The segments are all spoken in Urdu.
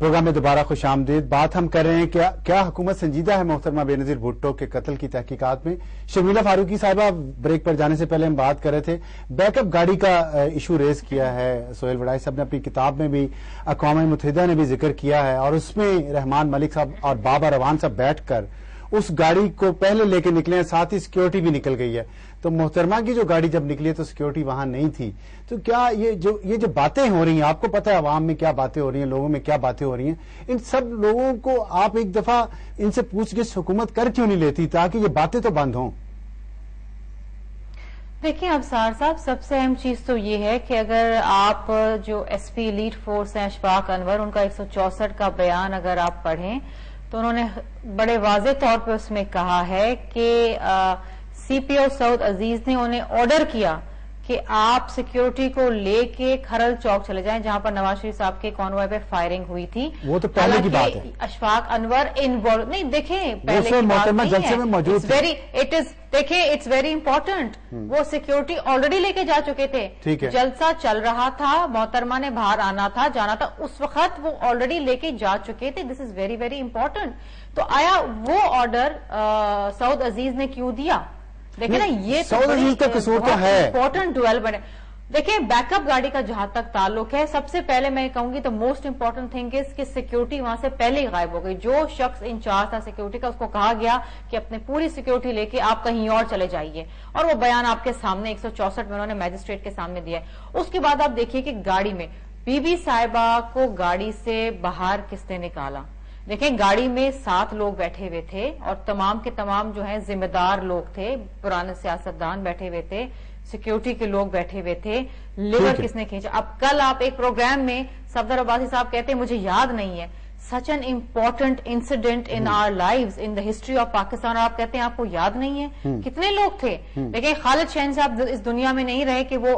پروگرام میں دوبارہ خوش آمدید. بات ہم کر رہے ہیں کہ کیا حکومت سنجیدہ ہے محترمہ بے نظیر بھٹو کے قتل کی تحقیقات میں. شرمیلا فاروقی صاحبہ، بریک پر جانے سے پہلے ہم بات کر رہے تھے، بیک اپ گاڑی کا ایشو ریز کیا ہے سہیل وڑائی صاحب نے اپنی کتاب میں بھی، اقوام متحدہ نے بھی ذکر کیا ہے، اور اس میں رحمان ملک صاحب اور بابا روان صاحب بیٹھ کر اس گاڑی کو پہلے لے کے نکلے ہیں، ساتھ ہی سیکیورٹی بھی نکل گئی ہے. تو محترمہ کی جو گاڑی جب نکلی ہے تو سیکیورٹی وہاں نہیں تھی. تو کیا یہ جو باتیں ہو رہی ہیں، آپ کو پتہ ہے عوام میں کیا باتیں ہو رہی ہیں، لوگوں میں کیا باتیں ہو رہی ہیں، ان سب لوگوں کو آپ ایک دفعہ ان سے پوچھ گچھ حکومت کر کیوں نہیں لیتی تاکہ یہ باتیں تو بند ہوں؟ دیکھیں ابصار صاحب، سب سے اہم چیز تو یہ ہے کہ اگر آپ جو ایس پی لیڈ فورس ہیں اشفاق انور، ان کا 164 کا بیان اگر آپ پڑھیں تو انہوں نے بڑے واضح طور پہ اس میں کہا ہے کہ سی پی او سعود عزیز نے انہیں آرڈر کیا کہ آپ سیکیورٹی کو لے کے کھرل چوک چلے جائیں جہاں پر نواز شریف صاحب کے کانوائے پہ فائرنگ ہوئی تھی. وہ تو پہلے کی بات ہے. اشفاق انور انوالو نہیں، دیکھیں پہلے کی بات دیکھیں اٹس ویری امپورٹنٹ. وہ سیکیورٹی آلریڈی لے کے جا چکے تھے، جلسہ چل رہا تھا، محترمہ نے باہر آنا تھا، جانا تھا، اس وقت وہ آلریڈی لے کے جا چکے تھے. دس از ویری ویری امپورٹنٹ. تو آیا وہ آرڈر سعود عزیز نے کیوں دیا؟ دیکھیں نا، یہ سعود عزیز کا قصور تو ہے. Important development. دیکھیں بیک اپ گاڑی کا جہاں تک تعلق ہے، سب سے پہلے میں کہوں گی تو موسٹ امپورٹنٹ تھنگ از کہ سیکیورٹی وہاں سے پہلے ہی غائب ہو گئی. جو شخص انچارج تھا سیکیورٹی کا، اس کو کہا گیا کہ اپنے پوری سیکیورٹی لے کے آپ کہیں اور چلے جائیے، اور وہ بیان آپ کے سامنے 164 میں انہوں نے میجسٹریٹ کے سامنے دیا ہے. اس کے بعد آپ دیکھیے کہ گاڑی میں بی بی صاحبہ کو گاڑی سے باہر کس نے نکالا. دیکھیں گاڑی میں 7 لوگ بیٹھے ہوئے تھے اور تمام کے تمام جو ہیں ذمہ دار لوگ تھے، پرانے سیاستدان بیٹھے ہوئے تھے، سیکیورٹی کے لوگ بیٹھے ہوئے تھے. لیور کس نے کھینچا؟ اب کل آپ ایک پروگرام میں صفدر عباسی صاحب کہتے ہیں مجھے یاد نہیں ہے، such an important incident in our lives in the history of Pakistan, اور آپ کہتے ہیں آپ کو یاد نہیں ہے؟ کتنے لوگ تھے؟ دیکھیں خالد شہین صاحب اس دنیا میں نہیں رہے کہ وہ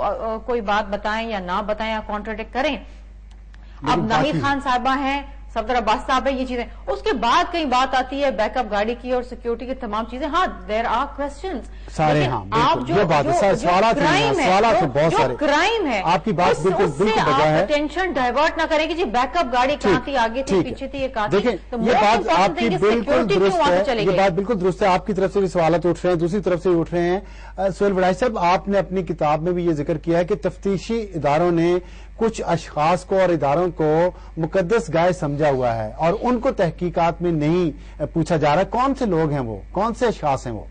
کوئی بات بتائیں یا نہ بتائیں یا کانٹراڈکٹ کریں. اب ناہید خان صاحبہ ہیں، صفدر عباس صاحب ہے، یہ چیزیں. اس کے بعد کئی بات آتی ہے بیک اپ گاڑی کی اور سیکیورٹی کی تمام چیزیں. ہاں دیر آر کوسچنز سارے. آپ جو کرائم ہے آپ کی بات بالکل بجا ہے، ٹینشن ڈائیورٹ نہ کریں کہ جی بیک اپ گاڑی کہاں تھی، آگے تھی، پیچھے تھی، یہ کہاں تھی. یہ بات آپ کی بالکل درست ہے، یہ بات بالکل درست ہے. آپ کی طرف سے بھی سوالات اٹھ رہے ہیں، دوسری طرف سے بھی اٹھ رہے ہیں. سہیل وڑائی صاحب، آپ نے اپنی کتاب میں بھی یہ ذکر کیا ہے کہ تفتیشی اداروں نے کچھ اشخاص کو اور اداروں کو مقدس گائے سمجھا ہوا ہے اور ان کو تحقیقات میں نہیں پوچھا جا رہا. کون سے لوگ ہیں وہ، کون سے اشخاص ہیں وہ؟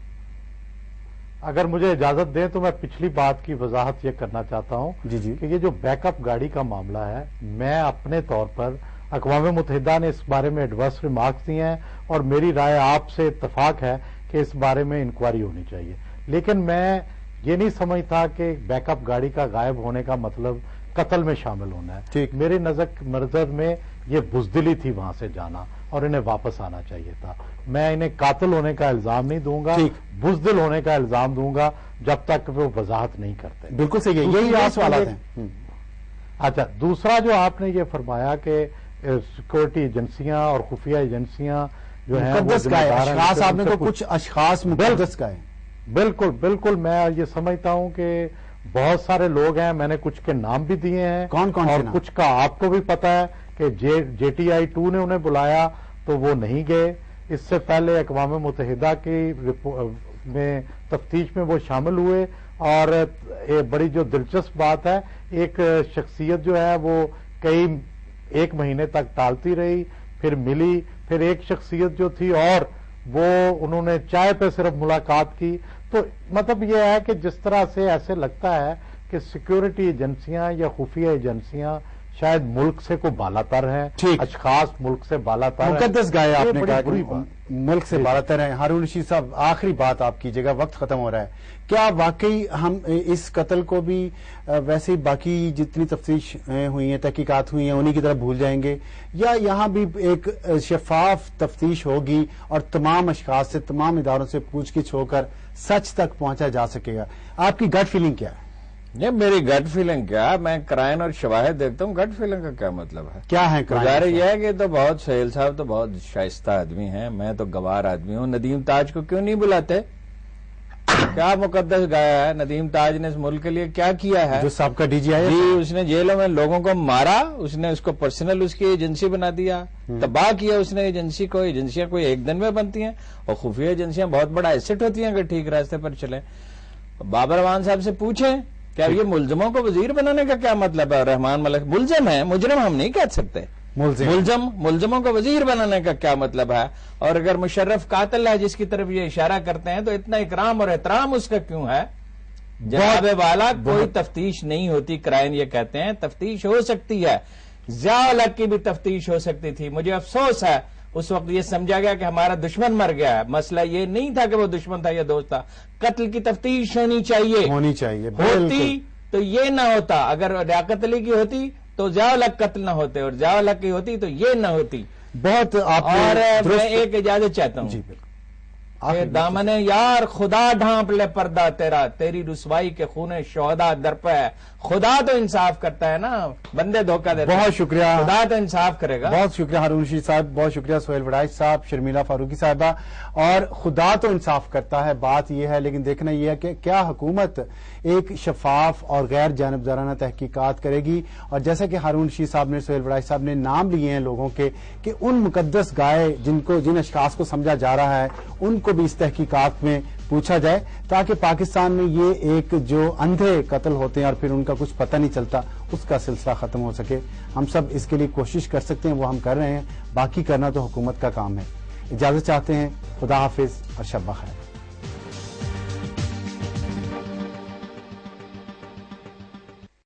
اگر مجھے اجازت دیں تو میں پچھلی بات کی وضاحت یہ کرنا چاہتا ہوں کہ یہ جو بیک اپ گاڑی کا معاملہ ہے، میں اپنے طور پر اقوام متحدہ نے اس بارے میں ایڈورس ریمارکس دیے ہیں اور میری رائے آپ سے اتفاق ہے کہ اس بارے میں انکوائری ہونی چاہیے. لیکن میں یہ نہیں سمجھتا کہ بیک اپ گاڑی کا غائب ہونے کا مطلب قتل میں شامل ہونا ہے. میرے نظر میں یہ بزدلی تھی وہاں سے جانا اور انہیں واپس آنا چاہیے تھا. میں انہیں قاتل ہونے کا الزام نہیں دوں گا، بزدل ہونے کا الزام دوں گا جب تک وہ وضاحت نہیں کرتے. بالکل صحیح ہے، یہی سوالات ہیں. اچھا، دوسرا جو آپ نے یہ فرمایا کہ سیکورٹی ایجنسیاں اور خفیہ ایجنسیاں جو ہیں اشخاص، آپ نے تو کچھ اشخاص مقدس کا ہے. بالکل بالکل، میں یہ سمجھتا ہوں کہ بہت سارے لوگ ہیں، میں نے کچھ کے نام بھی دیے ہیں. کون کون اور کچھ کا آپ کو بھی پتا ہے کہ جے ٹی آئی 2 نے انہیں بلایا تو وہ نہیں گئے. اس سے پہلے اقوام متحدہ کی میں تفتیش میں وہ شامل ہوئے. اور بڑی جو دلچسپ بات ہے، ایک شخصیت جو ہے وہ ایک مہینے تک ٹالتی رہی، پھر ملی. پھر ایک شخصیت جو تھی اور وہ انہوں نے چائے پہ صرف ملاقات کی. تو مطلب یہ ہے کہ جس طرح سے ایسے لگتا ہے کہ سیکیورٹی ایجنسیاں یا خفیہ ایجنسیاں شاید ملک سے کو بالا تر ہیں، اشخاص ملک سے بالا تر ہیں. مقدس گائے آپ نے کہا ملک سے بالا تر ہیں. ہارون رشید صاحب، آخری بات آپ کیجیے گا، وقت ختم ہو رہا ہے. کیا واقعی ہم اس قتل کو بھی ویسے ہی باقی جتنی تفتیش ہوئی ہیں، تحقیقات ہوئی ہیں، انہی کی طرف بھول جائیں گے، یا یہاں بھی ایک شفاف تفتیش ہوگی اور تمام اشخاص سے، تمام اداروں سے پوچھ گچھ ہو کر سچ تک پہنچا جا سکے گا؟ آپ کی گٹ فیلنگ کیا ہے؟ نہیں، میری گٹ فیلنگ کیا، میں کرائن اور شواہد دیکھتا ہوں. گٹ فیلنگ کا کیا مطلب ہے؟ کیا ہے گزارش یہ ہے کہ تو بہت سہیل صاحب تو بہت شائستہ آدمی ہیں، میں تو گوار آدمی ہوں. ندیم تاج کو کیوں نہیں بلاتے؟ کیا مقدس گایا ہے ندیم تاج نے اس ملک کے لیے، کیا کیا ہے؟ جو سابقہ ڈی جی آئی جی اس نے جیلوں میں لوگوں کو مارا، اس نے اس کو پرسنل اس کی ایجنسی بنا دیا، تباہ کیا اس نے ایجنسی کو۔ ایجنسیاں کوئی ایک دن میں بنتی ہیں، اور خفیہ ایجنسیاں بہت بڑا ایسٹ ہوتی ہیں اگر ٹھیک راستے پر چلیں۔ بابر اعوان صاحب سے پوچھیں کیا یہ ملزموں کو وزیر بنانے کا کیا مطلب ہے؟ رحمان ملک ملزم ہے، مجرم ہم نہیں کہہ سکتے، ملزموں کو وزیر بنانے کا کیا مطلب ہے؟ اور اگر مشرف قاتل ہے جس کی طرف یہ اشارہ کرتے ہیں تو اتنا اکرام اور احترام اس کا کیوں ہے؟ جناب والا کوئی تفتیش نہیں ہوتی، کرائن یہ کہتے ہیں تفتیش ہو سکتی ہے، ضیاء الحق کی بھی تفتیش ہو سکتی تھی۔ مجھے افسوس ہے اس وقت یہ سمجھا گیا کہ ہمارا دشمن مر گیا ہے، مسئلہ یہ نہیں تھا کہ وہ دشمن تھا یا دوست تھا، قتل کی تفتیش ہونی چاہیے ہوتی تو یہ نہ ہوتا۔ اگر لیاقت علی کی ہوتی تو ضیاء الحق قتل نہ ہوتے، اور ضیاء الحق کی ہوتی تو یہ نہ ہوتی۔ بہت آپ اور میں ایک اجازت چاہتا ہوں کہ دامن یار خدا ڈھانپ لے پردہ تیرا، تیری رسوائی کے خون شہداء در پہ ہے۔ خدا تو انصاف کرتا ہے نا، بندے دھوکہ دیتے ہیں۔ بہت شکریہ، خدا تو انصاف کرے گا۔ بہت شکریہ ہارون رشید صاحب، بہت شکریہ سہیل وڑائچ صاحب، شرمیلا فاروقی صاحبہ۔ اور خدا تو انصاف کرتا ہے، بات یہ ہے، لیکن دیکھنا یہ ہے کہ کیا حکومت ایک شفاف اور غیر جانبدارانہ تحقیقات کرے گی؟ اور جیسا کہ ہارون رشید صاحب نے، سہیل وڑائچ صاحب نے نام لیے ہیں لوگوں کے کہ ان مقدس گائے جن اشخاص کو سمجھا جا رہا ہے ان کو بھی اس تحقیقات میں پوچھا جائے، تاکہ پاکستان میں یہ ایک جو اندھے قتل ہوتے ہیں اور پھر ان کا کچھ پتہ نہیں چلتا، اس کا سلسلہ ختم ہو سکے۔ ہم سب اس کے لیے کوشش کر سکتے ہیں، وہ ہم کر رہے ہیں، باقی کرنا تو حکومت کا کام ہے۔ اجازت چاہتے ہیں، خدا حافظ اور شب بخیر۔